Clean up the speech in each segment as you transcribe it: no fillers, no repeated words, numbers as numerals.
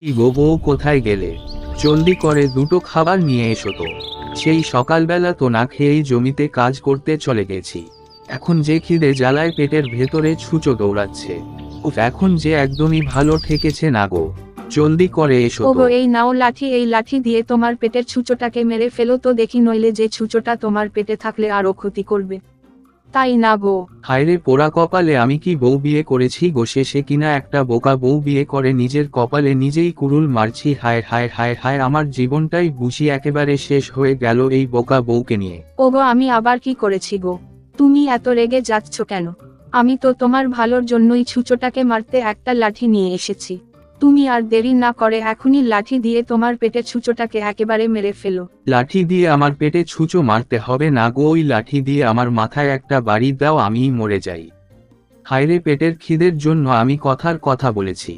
কি গো বউ, কোথায় গেলে? জলদি করে দুটো খাবার নিয়ে এসো তো। সেই সকালবেলা তো না খেয়েই জমিতে কাজ করতে চলে গেছি। এখন যে খিদে জ্বালায় পেটের ভেতরে ছুঁচো দৌড়াচ্ছে। উফ, এখন যে একদমই ভালো ঠেকেছে না গো। জলদি করে এসো তো। ওগো, এই নাও লাঠি, এই লাঠি দিয়ে তোমার পেটের ছুঁচোটাকে মেরে ফেলো তো দেখি, নইলে যে ছুঁচোটা তোমার পেটে থাকলে আরো ক্ষতি করবে। তাই না গো? হায়রে পোড়া কপালে, আমি কি বউ বিয়ে করেছি গো? শেষে কিনা একটা বোকা বউ বিয়ে করে নিজের কপালে নিজেই কুড়ুল মারছি। হায় হায় হায় হায়, আমার জীবনটাই বুঝি একেবারে শেষ হয়ে গেল এই বোকা বউকে নিয়ে। ওগো, আমি আবার কি করেছি গো? তুমি এত রেগে যাচ্ছ কেন? আমি তো তোমার ভালোর জন্যই ছুঁচোটাকে মারতে একটা লাঠি নিয়ে এসেছি। তুমি আর দেরি না করে এখনই লাঠি দিয়ে তোমার পেটে ছুঁচোটাকে একেবারে মেরে ফেলো। লাঠি দিয়ে আমার পেটে ছুঁচো মারতে হবে না গো, ওই লাঠি দিয়ে আমার মাথায় একটা বাড়ি দাও, আমিই মরে যাই। হায়রে, পেটের খিদের জন্য আমি কথার কথা বলেছি।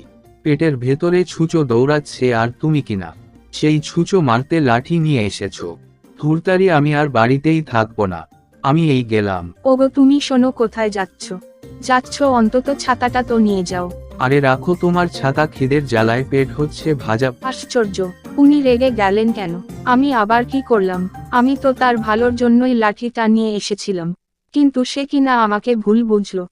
পেটের ভেতরে ছুঁচো দৌড়াচ্ছে আর তুমি কিনা সেই ছুঁচো মারতে লাঠি নিয়ে এসেছো। ধুরতারি, আমি আর বাড়িতেই থাকবো না, আমি এই গেলাম। ওগো, তুমি শোনো, কোথায় যাচ্ছ অন্তত ছাতাটা তো নিয়ে যাও। আরে রাখো তোমার ছাতা, খিদের জ্বালায় পেট হচ্ছে ভাজা। আশ্চর্য, উনি রেগে গেলেন কেন? আমি আবার কি করলাম? আমি তো তার ভালোর জন্যই লাঠিটা নিয়ে এসেছিলাম, কিন্তু সে কিনা আমাকে ভুল বুঝলো।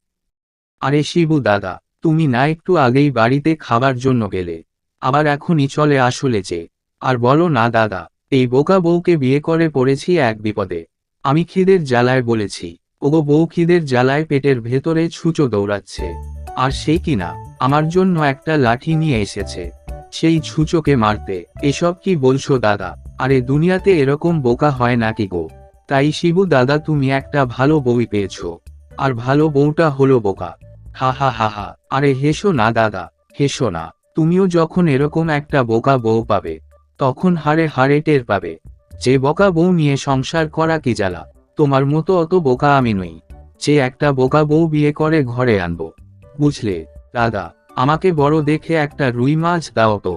আরে শিবু দাদা, তুমি না একটু আগেই বাড়িতে খাবার জন্য গেলে, আবার এখনই চলে আসলে যে? আর বলো না দাদা, এই বোকা বউকে বিয়ে করে পড়েছি এক বিপদে। আমি খিদের জ্বালায় বলেছি, ওগো বউ, খিদের জ্বালায় পেটের ভেতরে ছুঁচো দৌড়াচ্ছে, আর সে কিনা আমার জন্য একটা লাঠি নিয়ে এসেছে সেই ছুঁচোকে মারতে। এসব কি বলছো দাদা? আরে দুনিয়াতে এরকম বোকা হয় নাকি গো? তাই শিবু দাদা, তুমি একটা ভালো বউই পেয়েছো, আর ভালো বউটা হলো বোকা। হা হা হা হা। আরে হেসো না দাদা, হেসো না। তুমিও যখন এরকম একটা বোকা বউ পাবে, তখন হাড়ে হাড়ে টের পাবে যে বোকা বউ নিয়ে সংসার করা কি জ্বালা। তোমার মতো অত বোকা আমি নই যে একটা বোকা বউ বিয়ে করে ঘরে আনবো, বুঝলে দাদা? আমাকে বড় দেখে একটা রুই মাছ দাও তো।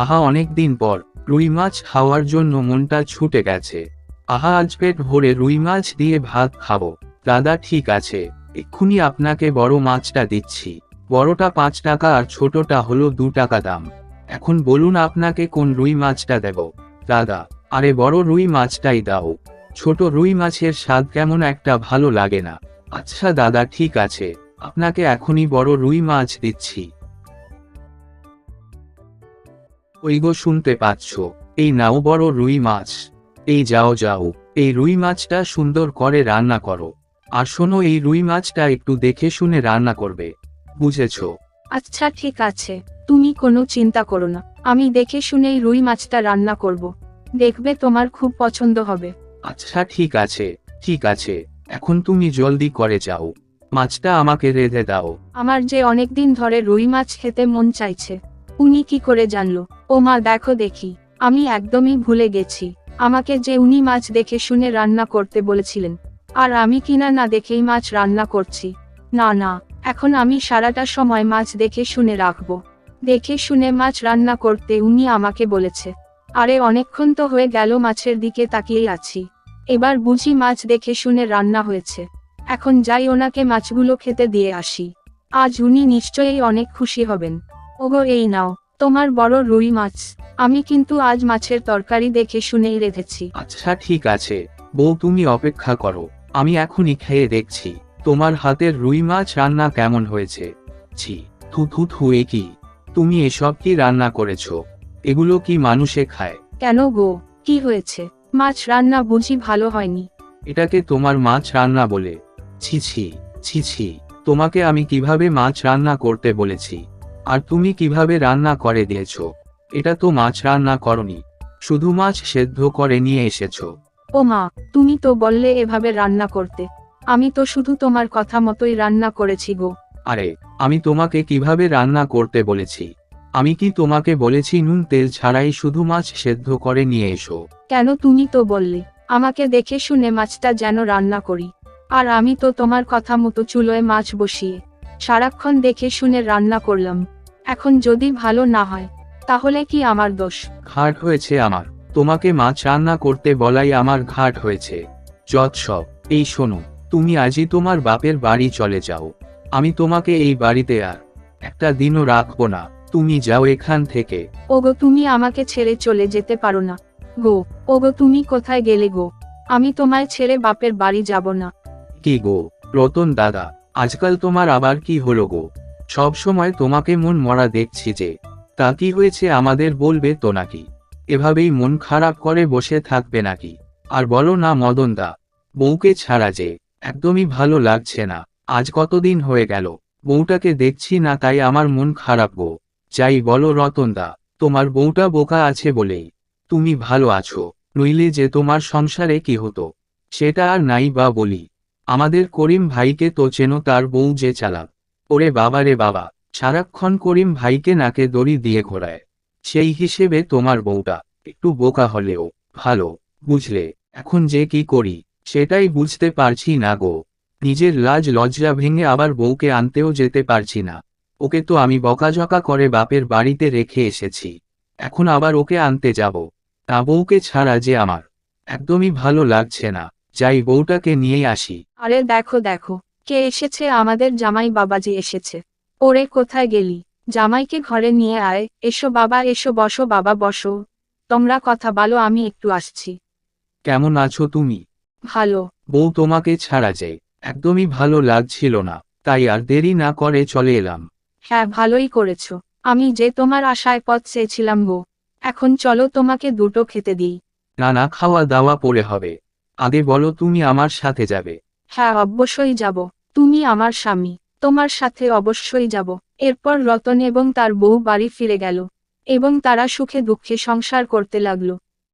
আহা, অনেক দিন পর রুই মাছ খাওয়ার জন্য মনটা ছুটে গেছে। আহা, আজ পেট ভরে রুই মাছ দিয়ে ভাত খাবো। দাদা ঠিক আছে, এক্ষুনি আপনাকে বড় মাছটা দিচ্ছি। বড়টা 5 টাকা আর ছোটটা হলো 2 টাকা দাম। এখন বলুন আপনাকে কোন রুই মাছটা দেব? দাদা, আরে বড় রুই মাছটাই দাও। ছোট রুই মাছের স্বাদ কেমন একটা ভালো লাগে না। আচ্ছা দাদা ঠিক আছে, আপনাকে এখনই বড় রুই মাছ দিচ্ছি। ওই গো, শুনতে পাচ্ছ? এই নাও বড় রুই মাছ। এই যাও যাও, এই রুই মাছটা সুন্দর করে রান্না করো। আর শোনো, এই রুই মাছটা একটু দেখে শুনে রান্না করবে, বুঝেছো? আচ্ছা ঠিক আছে, তুমি কোনো চিন্তা করো না, আমি দেখে শুনেই রুই মাছটা রান্না করব। দেখবে তোমার খুব পছন্দ হবে। আচ্ছা ঠিক আছে, ঠিক আছে। এখন তুমি জলদি করে যাও, মাছটা আমাকে রেঁধে দাও। আমার যে অনেক দিন ধরে রুই মাছ খেতে মন চাইছে। উনি কি করে জানলো? ও মা, দেখো দেখি, আমি একদমই ভুলে গেছি আমাকে যে উনি মাছ দেখে শুনে রান্না করতে বলেছিলেন, আর আমি কিনা না দেখেই মাছ রান্না করছি। না না, এখন আমি সারাটা সময় মাছ দেখে শুনে রাখবো। দেখে শুনে মাছ রান্না করতে উনি আমাকে বলেছে। আরে অনেকক্ষণ তো হয়ে গেল মাছের দিকে তাকিয়েই আছি, এবার বুঝি মাছ দেখে শুনে রান্না হয়েছে। এখন যাই, ওনাকে মাছগুলো খেতে দিয়ে আসি। আজ উনি নিশ্চয়ই অনেক খুশি হবেন। ওগো, এই নাও তোমার বড় রুই মাছ। আমি কিন্তু আজ মাছের তরকারি দেখে শুনেই রেঁধেছি। আচ্ছা ঠিক আছে বউ, তুমি অপেক্ষা করো, আমি এখনই খেয়ে দেখছি তোমার হাতের রুই মাছ রান্না কেমন হয়েছে। ছি, থু থু থু, এ কি? তুমি এসব কি রান্না করেছো? এগুলো কি মানুষে খায়? কেন গো, কি হয়েছে? মাছ রান্না বুঝি ভালো হয়নি? এটাকে তোমার মাছ রান্না বলে? ছি ছি, ছি ছি। তোমাকে আমি কিভাবে মাছ রান্না করতে বলেছি, আর তুমি কিভাবে রান্না করে দিয়েছো? এটা তো মাছ রান্না করনি, শুধু মাছ সেদ্ধ করে নিয়ে এসেছো। ও মা, তুমি তো বললে এভাবে রান্না করতে। আমি তো শুধু তোমার কথা মতোই রান্না করেছি গো। আরে, আমি তোমাকে কিভাবে রান্না করতে বলেছি? আমি কি তোমাকে বলেছি নুন তেল ছাড়াই শুধু মাছ সেদ্ধ করে নিয়ে এসো? কেন, তুমি তো বললে আমাকে দেখে শুনে মাছটা যেন রান্না করি। আর আমি তো তোমার কথা মতো চুলোয় মাছ বসিয়ে সারাক্ষণ দেখে শুনে রান্না করলাম। এখন যদি ভালো না হয়, তাহলে কি আমার দোষ? ঘাট হয়েছে আমার, তোমাকে মাছ রান্না করতে বলাই আমার ঘাট হয়েছে। যত সব। এই শোনো, তুমি আজই তোমার বাপের বাড়ি চলে যাও। আমি তোমাকে এই বাড়িতে আর একটা দিনও রাখবো না। তুমি যাও এখান থেকে। ওগো তুমি আমাকে ছেড়ে চলে যেতে পারো না গো। ওগো তুমি কোথায় গেলে গো? আমি তোমায় ছেড়ে বাপের বাড়ি যাব না। কি গো রতন দাদা, আজকাল তোমার আবার কি হলো গো? সব সময় তোমাকে মন মরা দেখছি যে। তা কি হয়েছে আমাদের বলবে তো নাকি? এভাবেই মন খারাপ করে বসে থাকবে নাকি? আর বলো না মদন দা, বউকে ছাড়া যে একদমই ভালো লাগছে না। আজ কতদিন হয়ে গেল বউটাকে দেখছি না, তাই আমার মন খারাপ গো। যাই বলো রতন দা, তোমার বউটা বোকা আছে বলেই তুমি ভালো আছো, নইলে যে তোমার সংসারে কি হতো সেটা আর নাই বা বলি। আমাদের করিম ভাইকে তো চেনো, তার বউ যে চালাক। ওরে বাবা রে বাবা, সারাক্ষণ করিম ভাইকে নাকে দড়ি দিয়ে ঘোরায়। সেই হিসেবে তোমার বউটা একটু বোকা হলেও ভালো, বুঝলে? এখন যে কি করি সেটাই বুঝতে পারছি না গো। নিজের লাজ লজ্জা ভেঙে আবার বউকে আনতেও যেতে পারছি না। ওকে তো আমি বকাঝকা করে বাপের বাড়িতে রেখে এসেছি, এখন আবার ওকে আনতে যাব? তা বউকে ছাড়া যে আমার একদমই ভালো লাগছে না। যাই বউটাকে নিয়েই আসি। আরে দেখো দেখো, কে এসেছে, আমাদের জামাই বাবাজি এসেছে। ওরে কোথায় গেলি? জামাইকে ঘরে নিয়ে আয়। এসো বাবা এসো, বসো বাবা বসো। তোমরা কথা বলো, আমি একটু আসছি। কেমন আছো তুমি? ভালো। বউ তোমাকে ছাড়া যে একদমই ভালো লাগছিল না, তাই আর দেরি না করে চলে এলাম। হ্যাঁ ভালোই করেছো। আমি যে তোমার আশায় পথ চেয়েছিলাম গো। এখন চলো তোমাকে দুটো খেতে দিই। না না, খাওয়া দাওয়া পরে হবে। আগে বলো তুমি আমার সাথে যাবে? হ্যাঁ অবশ্যই যাব। তুমি আমার স্বামী, তোমার সাথে অবশ্যই যাব। এরপর রতন এবং তার বউ বাড়ি ফিরে গেল এবং তারা সুখে দুঃখে সংসার করতে লাগলো।